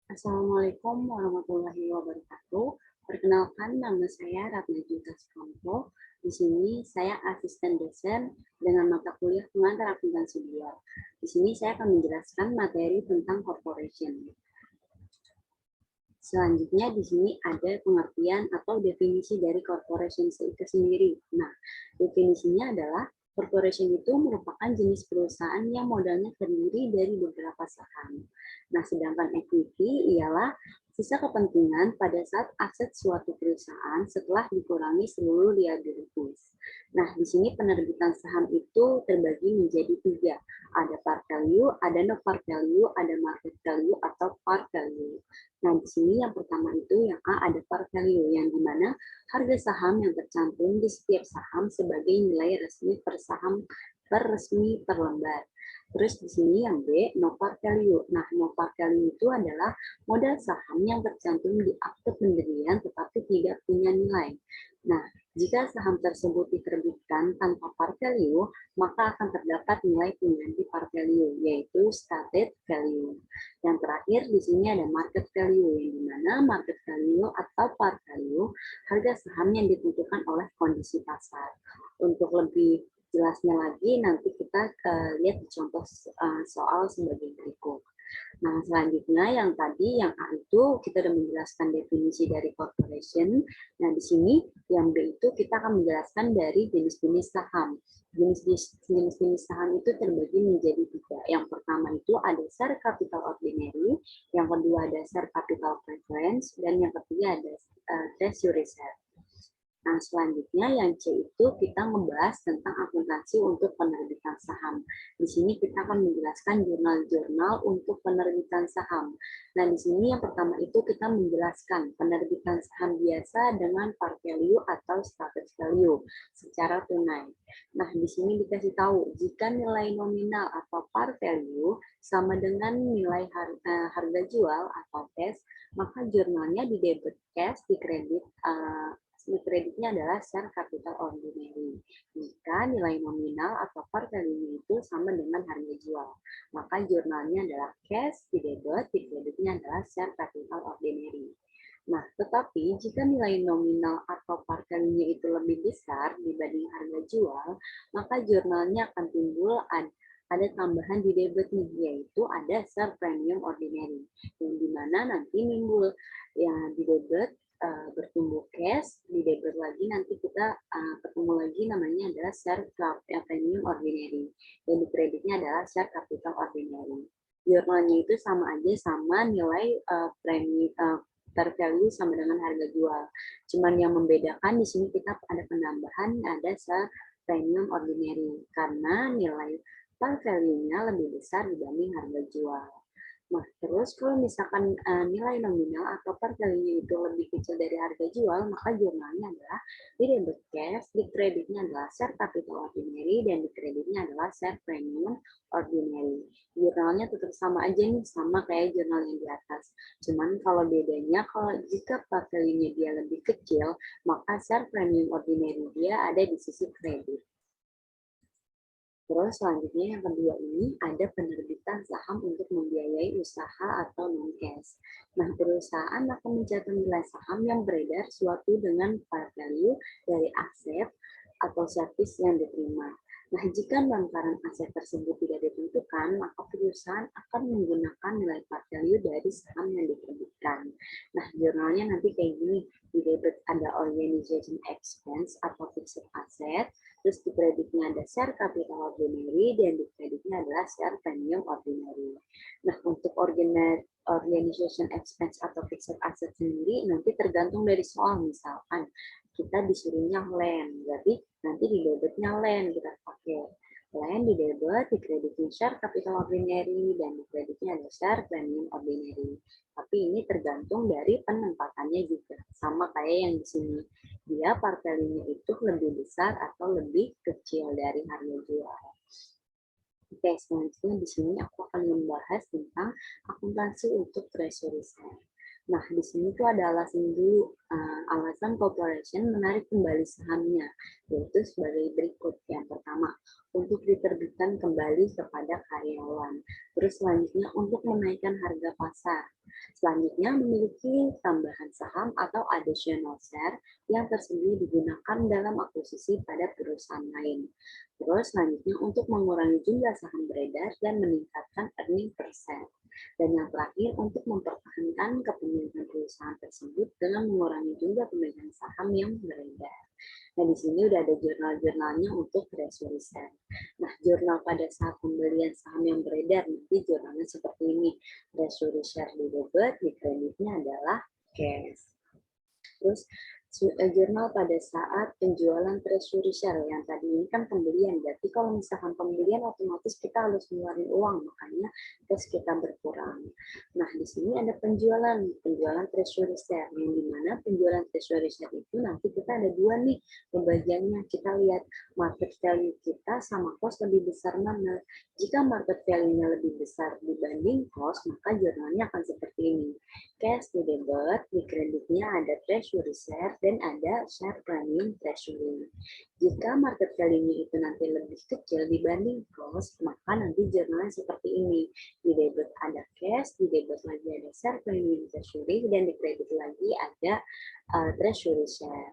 Assalamualaikum warahmatullahi wabarakatuh. Perkenalkan, nama saya Ratna Juta Sukamto. Di sini saya asisten dosen dengan mata kuliah pengantar akuntansi 2. Di sini saya akan menjelaskan materi tentang corporation. Selanjutnya di sini ada pengertian atau definisi dari corporation itu sendiri. Nah, definisinya adalah corporation itu merupakan jenis perusahaan yang modalnya terdiri dari beberapa saham. Nah, sedangkan equity ialah sisa kepentingan pada saat aset suatu perusahaan setelah dikurangi seluruh liabilities. Nah, di sini penerbitan saham itu terbagi menjadi 3. Ada par value, ada no par value, ada market value, atau par value. Nah, di sini yang pertama itu yang A ada par value, yang dimana harga saham yang tercantum di setiap saham sebagai nilai resmi per saham per lembar. Terus di sini yang B, no par value. Nah, no par value itu adalah modal saham yang tercantum di akte pendirian tetapi tidak punya nilai. Nah, jika saham tersebut diterbitkan tanpa par value, maka akan terdapat nilai pengganti par value, yaitu stated value. Yang terakhir di sini ada market value, yang dimana market value atau par value harga saham yang ditentukan oleh kondisi pasar. Untuk lebih jelasnya lagi nanti kita lihat di contoh soal sebagai berikut. Nah, selanjutnya yang tadi yang A itu kita sudah menjelaskan definisi dari corporation. Nah, di sini yang B itu kita akan menjelaskan dari jenis-jenis saham. Jenis-jenis saham itu terbagi menjadi 3. Yang pertama itu ada share capital ordinary, yang kedua ada share capital preference, dan yang ketiga ada treasury share. Nah, selanjutnya yang C itu kita membahas tentang akuntansi untuk penerbitan saham. Di sini kita akan menjelaskan jurnal-jurnal untuk penerbitan saham. Nah, di sini yang pertama itu kita menjelaskan penerbitan saham biasa dengan par value atau status value secara tunai. Nah, di sini dikasih tahu jika nilai nominal atau par value sama dengan nilai harga jual atau cash, maka jurnalnya di debit cash, di kreditnya adalah share capital ordinary. Jika nilai nominal atau par value itu sama dengan harga jual, maka jurnalnya adalah cash di debit, di kreditnya adalah share capital ordinary. Nah, tetapi jika nilai nominal atau par value itu lebih besar dibanding harga jual, maka jurnalnya akan timbul ada tambahan di debit nih, yaitu ada share premium ordinary, yang dimana nanti timbul ya di debit bertumbuh cash, di debit lagi nanti kita ketemu lagi namanya adalah share premium ordinary, dan di kreditnya adalah share capital ordinary. Jurnalnya itu sama aja sama nilai premi per value sama dengan harga jual. Cuman yang membedakan di sini kita ada penambahan ada share premium ordinary karena nilai per value-nya lebih besar dibanding harga jual. Nah, terus kalau misalkan nilai nominal atau per value itu lebih kecil dari harga jual, maka jurnalnya adalah di debit cash, di kreditnya adalah share capital ordinary, dan di kreditnya adalah share premium ordinary. Jurnalnya tetap sama aja nih, sama kayak jurnal yang di atas. Cuman kalau bedanya, kalau jika per value-nya dia lebih kecil, maka share premium ordinary dia ada di sisi kredit. Terus selanjutnya yang kedua ini ada penerbitan saham untuk membiayai usaha atau non-cash. Nah, perusahaan akan mencatat nilai saham yang beredar suatu dengan par value dari aset atau servis yang diterima. Nah, jika lantaran aset tersebut tidak ditentukan, maka perusahaan akan menggunakan nilai par value dari saham yang diterbitkan. Nah, jurnalnya nanti kayak gini, di debit ada organization expense atau fixed asset, terus di kreditnya ada share capital ordinary, dan di kreditnya adalah share premium ordinary. Nah, untuk organization expense atau fixed asset sendiri nanti tergantung dari soal. Misalkan kita disuruhnya land, berarti nanti di debitnya land kita pakai land di debit, di kreditnya share capital ordinary, dan di kreditnya ada share premium ordinary. Tapi ini tergantung dari penempatannya juga, sama kayak yang di sini. Dia par value-nya itu lebih besar atau lebih kecil dari harga jual. Oke, selanjutnya di sini aku akan membahas tentang akuntansi untuk treasury share. Nah, di sini tuh ada alasan dulu, alasan corporation menarik kembali sahamnya, yaitu sebagai berikut. Yang pertama, untuk diterbitkan kembali kepada karyawan. Terus selanjutnya untuk menaikkan harga pasar. Selanjutnya memiliki tambahan saham atau additional share yang tersedia digunakan dalam akuisisi pada perusahaan lain. Terus selanjutnya untuk mengurangi jumlah saham beredar dan meningkatkan earning per share. Dan yang terakhir untuk mempertahankan kepemilikan perusahaan tersebut dengan mengurangi jumlah pemegang saham yang beredar. Nah, di sini udah ada jurnal-jurnalnya untuk treasury share. Nah, jurnal pada saat pembelian saham yang beredar, nanti jurnalnya seperti ini. Treasury share di debit, di kreditnya adalah cash. Terus jurnal pada saat penjualan treasury share yang tadi ini kan pembelian, berarti kalau misalkan pembelian otomatis kita harus ngeluarin uang, makanya cash kita berkurang. Nah, di sini ada penjualan treasury share, yang dimana penjualan treasury share itu nanti kita ada dua nih pembagiannya. Kita lihat market value kita sama cost lebih besar mana. Jika market value-nya lebih besar dibanding cost, maka jurnalnya akan seperti ini. Cash di debit, di kreditnya ada treasury share, dan ada share premium treasury. Jika market value-nya itu nanti lebih kecil dibanding cost, maka nanti jurnalnya seperti ini. Di debit ada cash, di debit lagi ada share premium treasury, dan di kredit lagi ada treasury share.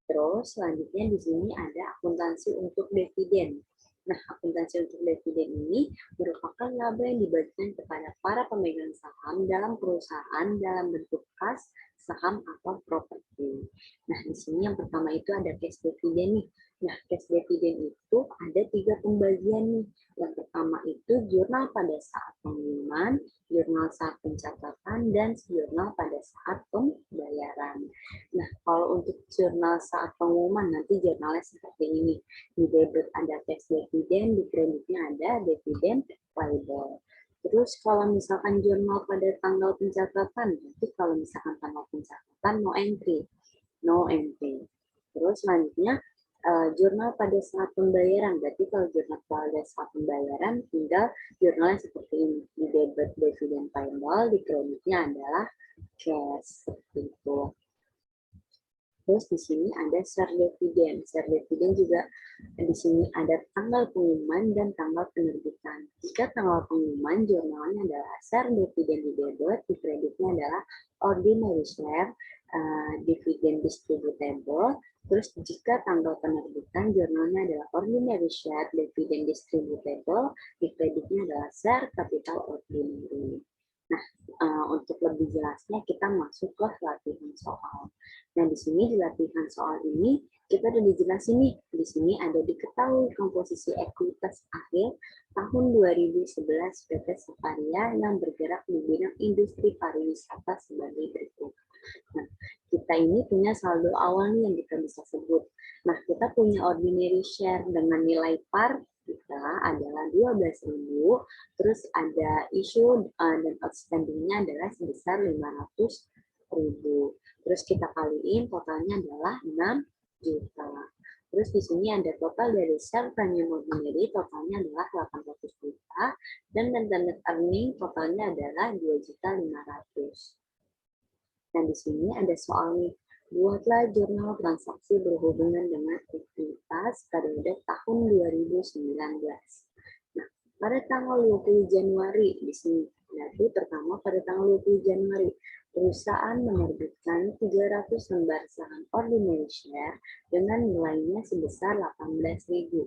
Terus selanjutnya di sini ada akuntansi untuk dividen. Nah, akuntansi untuk dividen ini merupakan laba yang dibagikan kepada para pemegang saham dalam perusahaan dalam bentuk kas, saham, atau properti. Nah, di sini yang pertama itu ada cash dividen nih. Nah, cash dividen itu ada 3 pembagian nih. Yang pertama itu jurnal pada saat pengumuman, jurnal saat pencatatan, dan jurnal pada saat pembayaran. Nah, kalau untuk jurnal saat pengumuman, nanti jurnalnya seperti ini. Di debit ada cash dividen, di kreditnya ada dividen payable. Terus kalau misalkan jurnal pada tanggal pencatatan, nanti kalau misalkan tanggal pencatatan no entry. Terus selanjutnya jurnal pada saat pembayaran, berarti kalau jurnal pada saat pembayaran tinggal jurnalnya seperti ini. Di debit dividen payable, di kreditnya adalah cash, seperti itu. Terus di sini ada share dividen. Share dividen juga di sini ada tanggal pengumuman dan tanggal penerbitan. Jika tanggal pengumuman jurnalnya adalah share dividen di debit, di kreditnya adalah ordinary share, dividen distributable. Terus jika tanggal penerbitan jurnalnya adalah ordinary share, dividen distributable, di kreditnya adalah share capital ordinary. Nah, untuk lebih jelasnya kita masuk ke latihan soal. Nah, di sini di latihan soal ini kita udah dijelasin nih. Di sini ada diketahui komposisi ekuitas akhir tahun 2011 PT Safaria yang bergerak di bidang industri pariwisata sebagai berikut. Nah, kita ini punya saldo awal nih yang kita bisa sebut. Nah, kita punya ordinary share dengan nilai par kita adalah 12.000, terus ada issue dan outstanding-nya adalah sebesar 500.000. Terus kita kaliin totalnya adalah 6 juta. Terus di sini ada total dari share premium ordinary totalnya adalah 800 juta dan net earning totalnya adalah 2.500.000. Nah, di sini ada soal nih. Buatlah jurnal transaksi berhubungan dengan aktivitas periode tahun 2019. Nah, pada tanggal 20 Januari di sini. Berarti pertama pada tanggal 20 Januari, perusahaan menerbitkan 300 lembar saham ordinary share dengan nilainya sebesar 18.000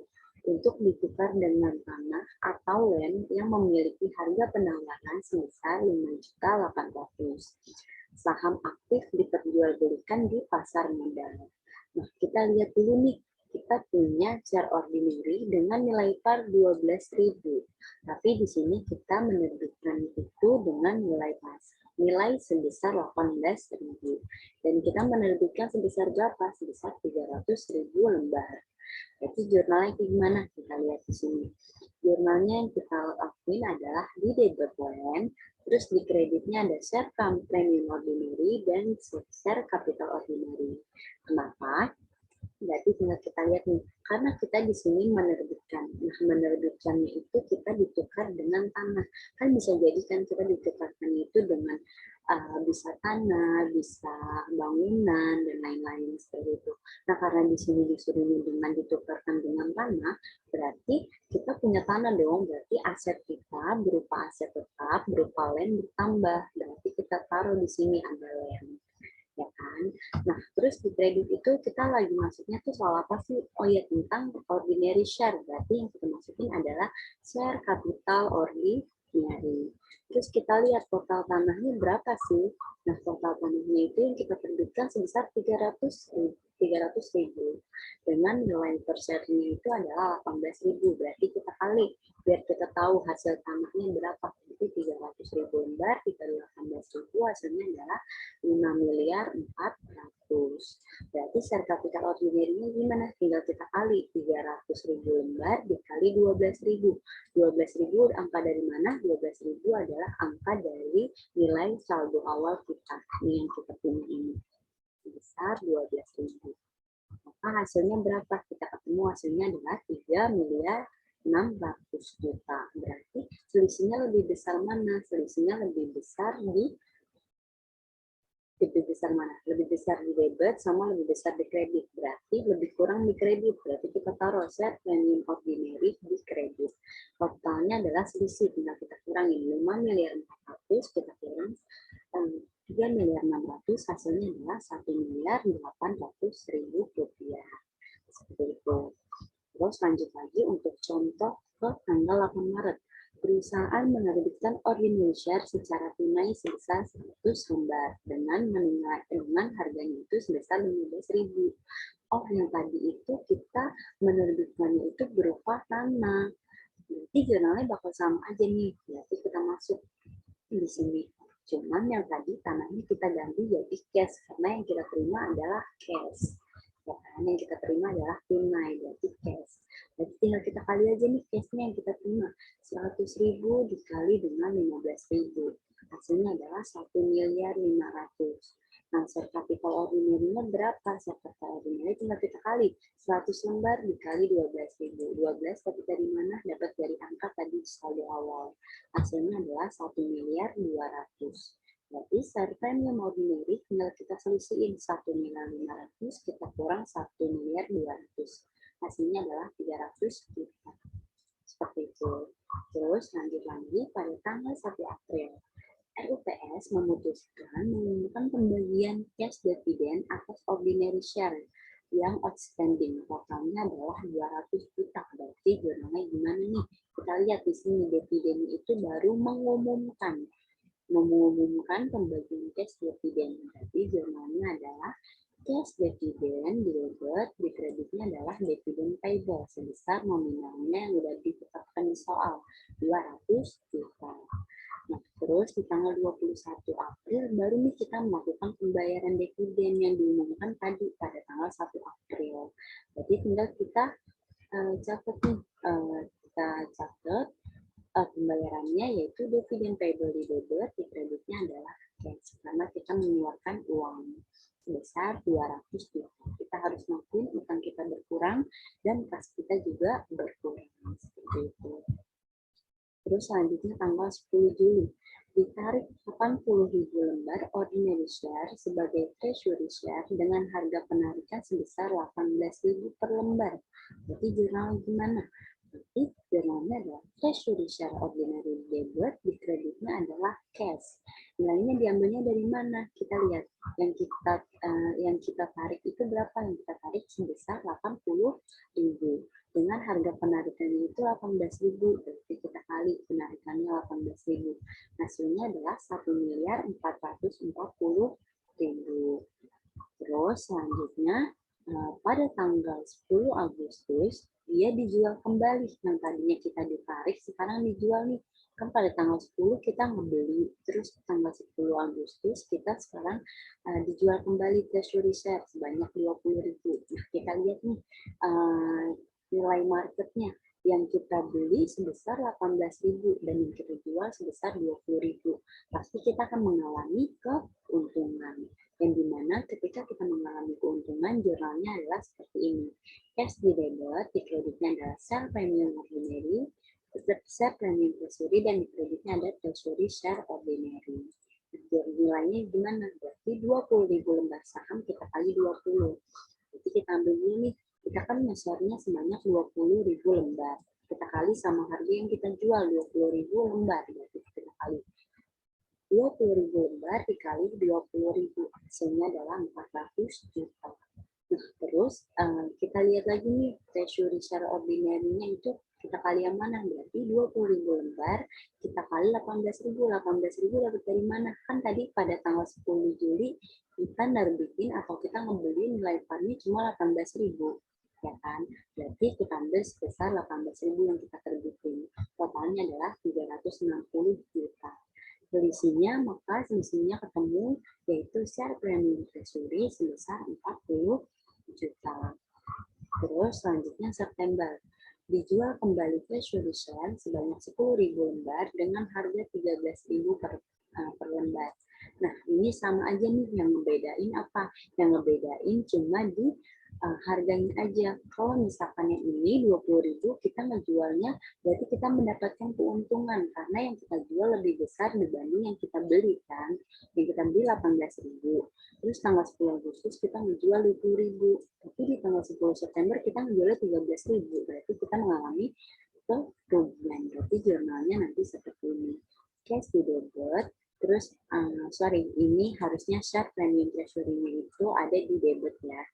untuk ditukar dengan tanah atau land yang memiliki harga penawaran sebesar 5.800.000. Saham aktif diperjualbelikan di pasar modal. Nah, kita lihat dulu nih, kita punya share ordinary dengan nilai par 12.000. Tapi di sini kita menerbitkan itu dengan nilai sebesar 18.000. Dan kita menerbitkan sebesar berapa? Sebesar 300.000 lembar. Jadi jurnalnya gimana? Kita lihat di sini. Jurnalnya yang kita lakuin adalah di debit land, terus di kreditnya ada share premium ordinary dan share capital ordinary. Kenapa? Berarti tinggal kita lihat nih, karena kita di sini menerbitkan. Nah, menerbitkannya itu kita ditukar dengan tanah. Kan bisa jadi kan kita ditukarkan itu dengan bisa tanah, bisa bangunan, dan lain-lain seperti itu. Nah, karena di sini disuruh dengan ditukarkan dengan tanah, berarti kita punya tanah dong. Berarti aset kita berupa aset tetap, berupa land bertambah. Berarti kita kita taruh di sini ada lem, ya kan? Nah, terus di kredit itu kita lagi masuknya tuh soal apa sih? Oh ya, tentang ordinary share. Berarti yang kita masukin adalah share capital ordinary. Terus kita lihat total tanahnya berapa sih? Nah, total tanahnya itu yang kita terbitkan sebesar 300.000 dengan nilai per share-nya itu adalah 18.000. Berarti kita kali biar kita tahu hasil tanahnya berapa. Itu 300.000 lembar dikali 18.000 hasilnya adalah 5.400.000. Berarti share capital ordinary-nya gimana? Tinggal kita kali 300.000 lembar dikali 12.000. 12.000 angka dari mana? 12.000 adalah angka dari nilai saldo awal kita. Ini yang kita punya ini. Besar 12.000. Maka hasilnya berapa? Kita ketemu hasilnya adalah 3.600.000.000. Berarti selisihnya lebih besar mana? Selisihnya lebih besar mana? Lebih besar di debit sama lebih besar di kredit. Berarti lebih kurang di kredit. Berarti kita taruh share premium ordinary di kredit. Totalnya adalah selisih. Tinggal kita kurangin 5.400.000 kita kurang 3.600.000 hasilnya adalah 1.800.000 rupiah. Seperti itu. Terus lanjut lagi untuk contoh ke tanggal 8 Maret. Perusahaan menerbitkan ordinary share secara tunai sebesar 100 lembar dengan harganya itu sebesar 15.000. Oh, yang tadi itu kita menerbitkannya itu berupa tanah. Berarti jurnalnya bakal sama aja nih. Berarti kita masuk di sini. Cuman yang tadi tanahnya kita ganti jadi cash karena yang kita terima adalah cash. Ya kan? Yang kita terima adalah tunai, berarti cash. Jadi tinggal kita kali aja nih cashnya yang kita terima. 100.000 dikali dengan 15.000. Hasilnya adalah 1.500.000. Nah, share capital ordinary-nya berapa? Share capital ordinary tinggal kita kali. 100 lembar dikali 12.000. 12 dapat dari mana? Dapat dari angka tadi saldo awal. Hasilnya adalah 1.200.000. Berarti share premium ordinary tinggal kita selisihin 1.500.000 kita kurang 1.200.000. Hasilnya adalah 300 juta. Seperti itu. Terus lanjut lagi pada tanggal 1 April. RUPS memutuskan mengumumkan pembagian cash dividend atas ordinary share yang outstanding. Totalnya adalah 200 juta. Berarti jurnalnya gimana nih? Kita lihat di sini dividen itu baru mengumumkan pembagian cash dividen. Berarti jurnalnya adalah cash dividen di debit, di kreditnya adalah dividen payable sebesar nominalnya yang sudah ditetapkan di soal 200 juta. Nah, terus di tanggal 21 April baru nih kita melakukan pembayaran dividen yang diumumkan tadi pada tanggal 1 April. Berarti tinggal kita catat nih, pembayarannya yaitu dividen payable di debit, di kreditnya adalah cash karena kita mengeluarkan uang sebesar 200 juta. Kita harus ngakuin utang kita berkurang dan kas kita juga berkurang. Seperti itu. Terus selanjutnya tanggal 10 Juli, ditarik 80.000 lembar ordinary share sebagai treasury share dengan harga penarikan sebesar 18.000 per lembar. Berarti jurnal gimana? Berarti jurnalnya adalah treasury share ordinary debit, di kreditnya adalah cash. Nilainya diambilnya dari mana? Kita lihat yang kita tarik itu berapa? Yang kita tarik sebesar 80.000. Dengan harga penarikannya itu 18.000, berarti kita kali penarikannya 18.000. Hasilnya adalah 1.440.000. Terus selanjutnya pada tanggal 10 Agustus dia dijual kembali. Yang tadinya kita ditarik sekarang dijual nih. Kan pada tanggal 10 kita ngebeli, terus tanggal 10 Agustus kita sekarang dijual kembali treasury share sebanyak 20.000. Nah, kita lihat nih nilai marketnya yang kita beli sebesar 18.000 dan yang kita jual sebesar 20.000. Pasti kita akan mengalami keuntungan. Yang dimana ketika kita mengalami keuntungan, jurnalnya adalah seperti ini. Cash di debit, di kreditnya adalah share premium ordinary, share premium treasury, dan di kreditnya ada treasury share ordinary. Nilainya gimana? Berarti 20.000 lembar saham kita kali 20. Jadi kita ambil dulu nih. Kita kan nge-share-nya sebanyak 20.000 lembar. Kita kali sama harga yang kita jual 20.000 lembar. Berarti kita kali 20.000 lembar dikali 20.000, hasilnya adalah 400 juta. Nah, terus kita lihat lagi nih, treasury share ordinary-nya itu kita kali yang mana? Berarti 20.000 lembar, kita kali 18.000. 18.000 dapat dari mana? Kan tadi pada tanggal 10 Juli, kita nerbitin atau kita ngebeli nilai par-nya cuma 18.000. Ya kan? Berarti kita ambil sebesar 18.000 yang kita terbitin. Totalnya adalah 360 juta. Selisihnya, maka selisihnya ketemu, yaitu share premium treasury sebesar 40 juta. Terus selanjutnya September. Dijual kembali treasury share sebanyak 10.000 lembar dengan harga 13.000 per lembar. Nah, ini sama aja nih, yang ngebedain apa? Yang ngebedain cuma di harganya aja. Kalau misalkan yang ini 20.000, kita ngejualnya berarti kita mendapatkan keuntungan karena yang kita jual lebih besar dibanding yang kita beli kan. Yang kita beli 18.000. Terus tanggal 10 Agustus kita ngejual 20.000. Tapi di tanggal 10 September kita ngejualnya 13.000. Berarti kita mengalami kerugian. Berarti jurnalnya nanti seperti ini. Cash di debit. Terus, ini harusnya share premium treasury-nya itu ada di debit ya.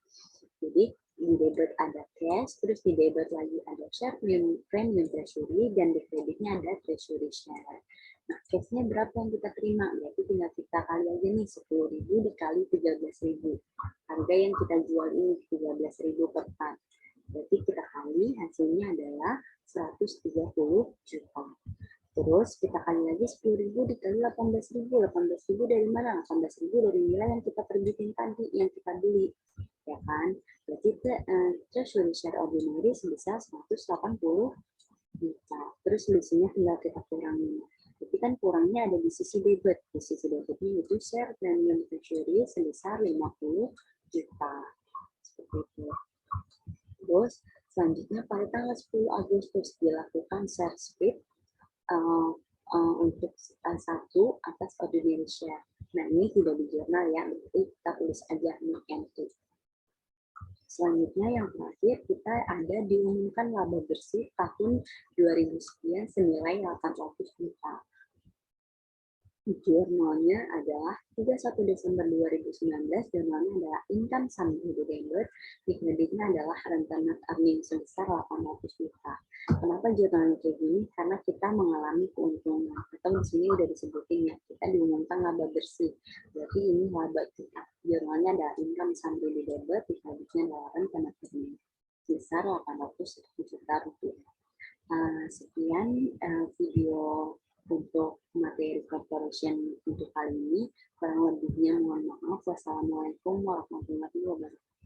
Jadi di debit ada cash, terus di debit lagi ada share premium treasury, dan di kreditnya ada treasury share. Nah, cash-nya berapa yang kita terima? Berarti tinggal kita kali aja nih, 10.000 dikali 13.000. Harga yang kita jual ini 13.000 per ton. Berarti kita kali, hasilnya adalah 130 juta. Terus kita kali lagi 10.000 dikali 18.000. 18.000 dari mana? 18.000 dari nilai yang kita terbitin tadi, yang kita beli. Ya kan? Berarti treasury share ordinary sebesar 180 juta. Terus selisihnya tinggal kita kurangin. Jadi kan kurangnya ada di sisi debit. Di sisi debitnya itu share premium treasury sebesar 50 juta. Seperti itu. Terus selanjutnya pada tanggal 10 Agustus dilakukan share split untuk satu atas ordinary share. Nah, ini tidak di jurnal ya, berarti kita tulis aja nih entry. Selanjutnya yang terakhir kita ada diumumkan laba bersih tahun 2009 senilai 800 juta. Jurnalnya adalah 31 Desember 2019, jurnalnya adalah income summary debit, di kreditnya adalah rentenir earning sebesar 800 juta. Kenapa jurnalnya kayak gini? Karena kita mengalami keuntungan, atau di sini udah disebutin ya, kita diumumkan laba bersih. Berarti ini laba kita. Jurnalnya adalah income summary debit, di kreditnya adalah rentenir earning sebesar 800 juta rupiah. Sekian video untuk materi corporation untuk kali ini. Kurang lebihnya mohon maaf. Wassalamualaikum warahmatullahi wabarakatuh.